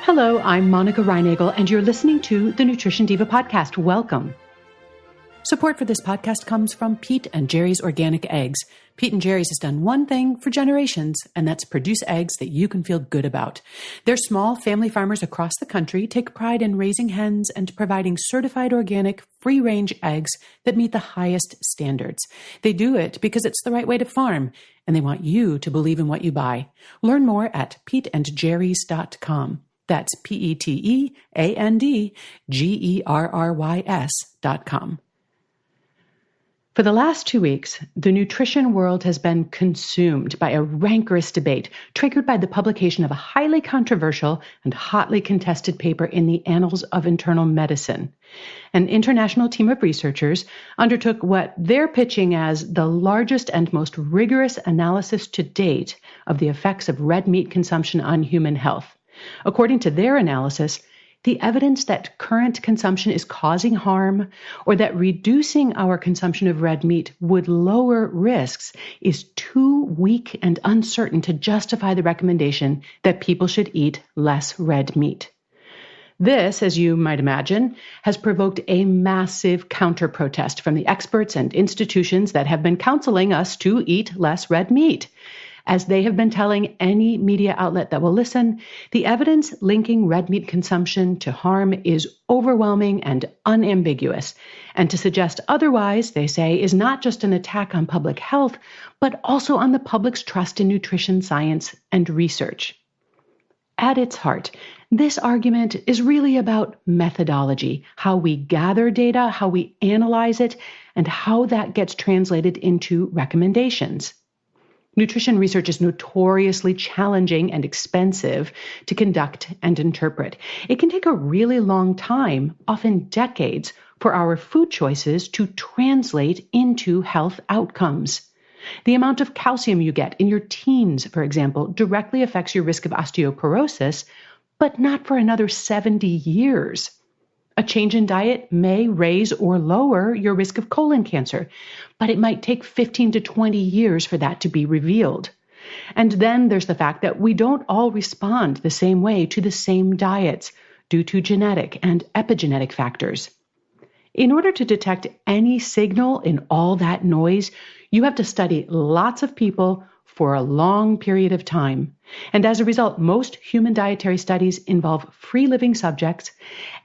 Hello, I'm Monica Reinagel, and you're listening to the Nutrition Diva podcast. Welcome. Support for this podcast comes from Pete and Jerry's Organic Eggs. Pete and Jerry's has done one thing for generations, and that's produce eggs that you can feel good about. Their small family farmers across the country take pride in raising hens and providing certified organic, free-range eggs that meet the highest standards. They do it because it's the right way to farm, and they want you to believe in what you buy. Learn more at peteandjerrys.com. That's peteandgerrys.com. For the last 2 weeks, the nutrition world has been consumed by a rancorous debate triggered by the publication of a highly controversial and hotly contested paper in the Annals of Internal Medicine. An international team of researchers undertook what they're pitching as the largest and most rigorous analysis to date of the effects of red meat consumption on human health. According to their analysis, the evidence that current consumption is causing harm or that reducing our consumption of red meat would lower risks is too weak and uncertain to justify the recommendation that people should eat less red meat. This, as you might imagine, has provoked a massive counter-protest from the experts and institutions that have been counseling us to eat less red meat. As they have been telling any media outlet that will listen, the evidence linking red meat consumption to harm is overwhelming and unambiguous. And to suggest otherwise, they say, is not just an attack on public health, but also on the public's trust in nutrition science and research. At its heart, this argument is really about methodology, how we gather data, how we analyze it, and how that gets translated into recommendations. Nutrition research is notoriously challenging and expensive to conduct and interpret. It can take a really long time, often decades, for our food choices to translate into health outcomes. The amount of calcium you get in your teens, for example, directly affects your risk of osteoporosis, but not for another 70 years. A change in diet may raise or lower your risk of colon cancer, but it might take 15 to 20 years for that to be revealed. And then there's the fact that we don't all respond the same way to the same diets due to genetic and epigenetic factors. In order to detect any signal in all that noise, you have to study lots of people for a long period of time. And as a result, most human dietary studies involve free-living subjects,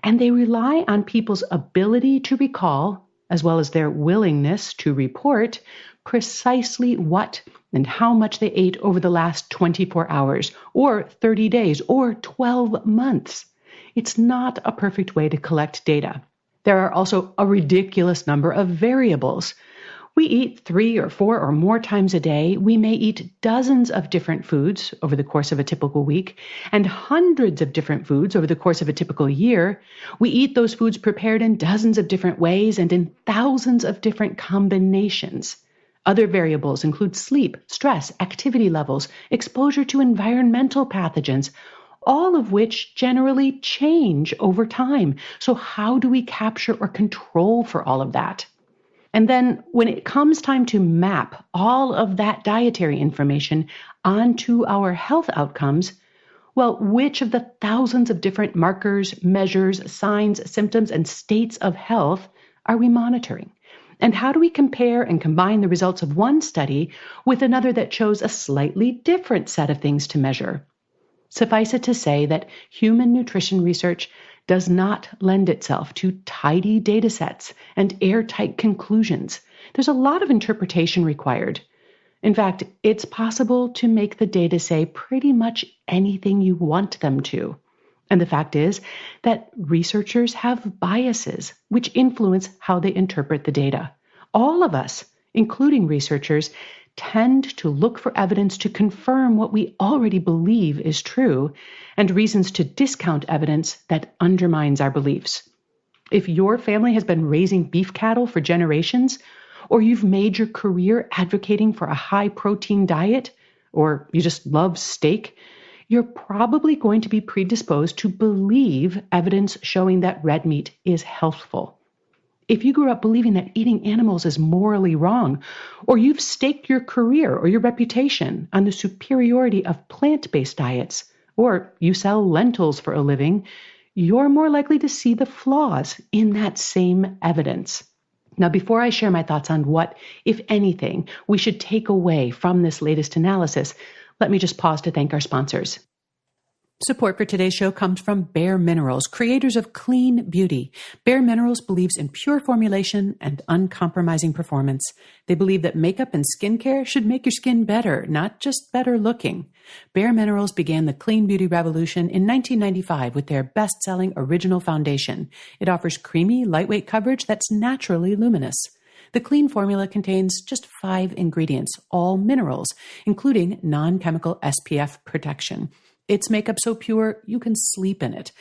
and they rely on people's ability to recall, as well as their willingness to report, precisely what and how much they ate over the last 24 hours, or 30 days, or 12 months. It's not a perfect way to collect data. There are also a ridiculous number of variables. We eat 3 or 4 or more times a day. We may eat dozens of different foods over the course of a typical week and hundreds of different foods over the course of a typical year. We eat those foods prepared in dozens of different ways and in thousands of different combinations. Other variables include sleep, stress, activity levels, exposure to environmental pathogens, all of which generally change over time. So how do we capture or control for all of that? And then when it comes time to map all of that dietary information onto our health outcomes, well, which of the thousands of different markers, measures, signs, symptoms, and states of health are we monitoring? And how do we compare and combine the results of one study with another that shows a slightly different set of things to measure? Suffice it to say that human nutrition research does not lend itself to tidy data sets and airtight conclusions. There's a lot of interpretation required. In fact, it's possible to make the data say pretty much anything you want them to. And the fact is that researchers have biases which influence how they interpret the data. All of us, including researchers, tend to look for evidence to confirm what we already believe is true and reasons to discount evidence that undermines our beliefs. If your family has been raising beef cattle for generations, or you've made your career advocating for a high-protein diet, or you just love steak, you're probably going to be predisposed to believe evidence showing that red meat is healthful. If you grew up believing that eating animals is morally wrong, or you've staked your career or your reputation on the superiority of plant-based diets, or you sell lentils for a living, you're more likely to see the flaws in that same evidence. Now, before I share my thoughts on what, if anything, we should take away from this latest analysis, let me just pause to thank our sponsors. Support for today's show comes from Bare Minerals, creators of clean beauty. Bare Minerals believes in pure formulation and uncompromising performance. They believe that makeup and skincare should make your skin better, not just better looking. Bare Minerals began the clean beauty revolution in 1995 with their best-selling Original Foundation. It offers creamy, lightweight coverage that's naturally luminous. The clean formula contains just 5 ingredients, all minerals, including non-chemical SPF protection. It's makeup so pure, you can sleep in it.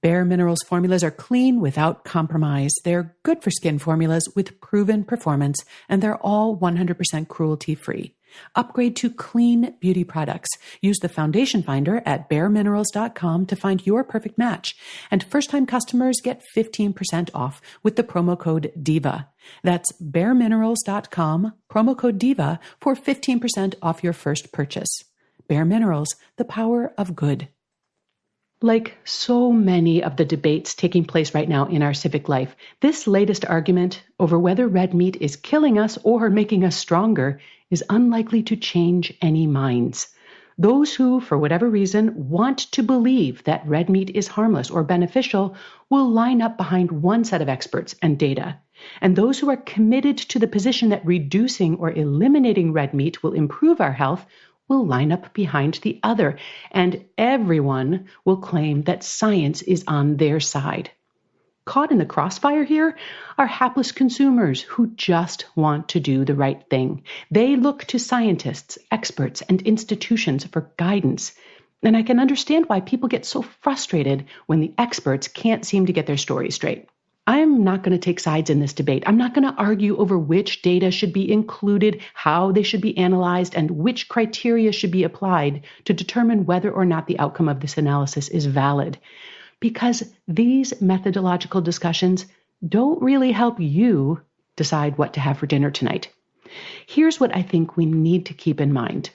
Bare Minerals formulas are clean without compromise. They're good for skin formulas with proven performance, and they're all 100% cruelty-free. Upgrade to clean beauty products. Use the Foundation Finder at bareminerals.com to find your perfect match. And first-time customers get 15% off with the promo code DIVA. That's bareminerals.com, promo code DIVA for 15% off your first purchase. Bare Minerals, the power of good. Like so many of the debates taking place right now in our civic life, this latest argument over whether red meat is killing us or making us stronger is unlikely to change any minds. Those who, for whatever reason, want to believe that red meat is harmless or beneficial will line up behind one set of experts and data. And those who are committed to the position that reducing or eliminating red meat will improve our health will line up behind the other, and everyone will claim that science is on their side. Caught in the crossfire here are hapless consumers who just want to do the right thing. They look to scientists, experts, and institutions for guidance. And I can understand why people get so frustrated when the experts can't seem to get their story straight. I'm not going to take sides in this debate. I'm not going to argue over which data should be included, how they should be analyzed, and which criteria should be applied to determine whether or not the outcome of this analysis is valid. Because these methodological discussions don't really help you decide what to have for dinner tonight. Here's what I think we need to keep in mind.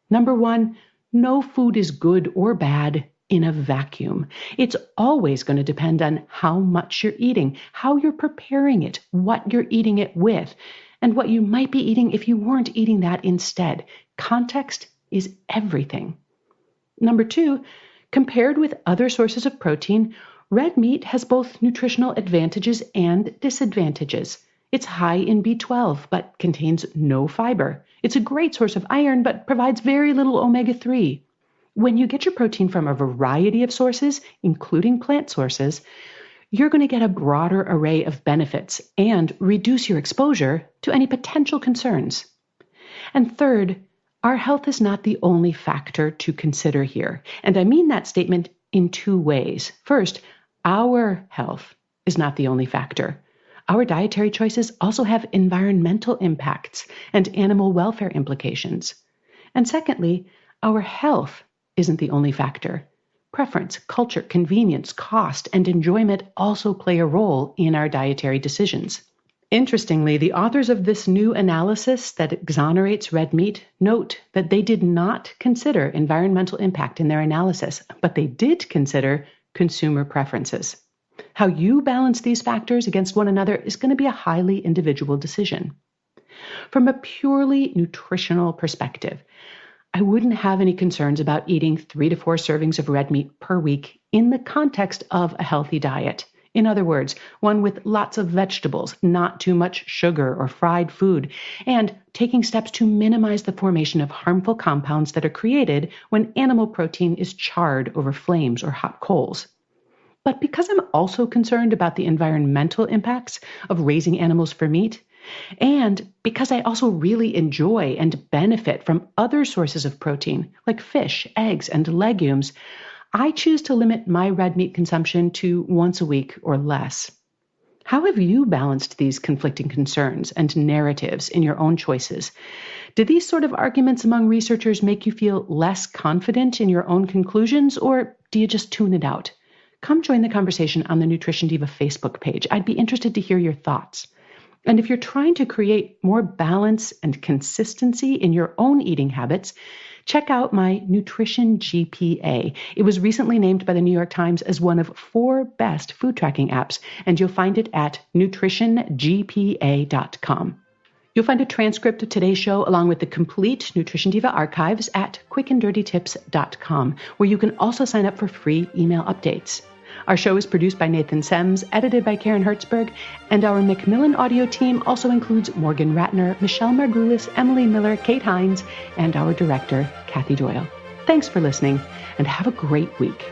Number one, no food is good or bad in a vacuum. It's always going to depend on how much you're eating, how you're preparing it, what you're eating it with, and what you might be eating if you weren't eating that instead. Context is everything. Number two, compared with other sources of protein, red meat has both nutritional advantages and disadvantages. It's high in B12, but contains no fiber. It's a great source of iron, but provides very little omega-3. When you get your protein from a variety of sources, including plant sources, you're going to get a broader array of benefits and reduce your exposure to any potential concerns. And third, our health is not the only factor to consider here. And I mean that statement in 2 ways. First, our health is not the only factor. Our dietary choices also have environmental impacts and animal welfare implications. And secondly, our health isn't the only factor. Preference, culture, convenience, cost, and enjoyment also play a role in our dietary decisions. Interestingly, the authors of this new analysis that exonerates red meat note that they did not consider environmental impact in their analysis, but they did consider consumer preferences. How you balance these factors against one another is going to be a highly individual decision. From a purely nutritional perspective, I wouldn't have any concerns about eating 3 to 4 servings of red meat per week in the context of a healthy diet. In other words, one with lots of vegetables, not too much sugar or fried food, and taking steps to minimize the formation of harmful compounds that are created when animal protein is charred over flames or hot coals. But because I'm also concerned about the environmental impacts of raising animals for meat, and because I also really enjoy and benefit from other sources of protein, like fish, eggs, and legumes, I choose to limit my red meat consumption to once a week or less. How have you balanced these conflicting concerns and narratives in your own choices? Do these sort of arguments among researchers make you feel less confident in your own conclusions, or do you just tune it out? Come join the conversation on the Nutrition Diva Facebook page. I'd be interested to hear your thoughts. And if you're trying to create more balance and consistency in your own eating habits, check out my Nutrition GPA. It was recently named by the New York Times as one of 4 best food tracking apps, and you'll find it at nutritiongpa.com. You'll find a transcript of today's show along with the complete Nutrition Diva archives at quickanddirtytips.com, where you can also sign up for free email updates. Our show is produced by Nathan Sems, edited by Karen Hertzberg, and our Macmillan audio team also includes Morgan Ratner, Michelle Margulis, Emily Miller, Kate Hines, and our director, Kathy Doyle. Thanks for listening, and have a great week.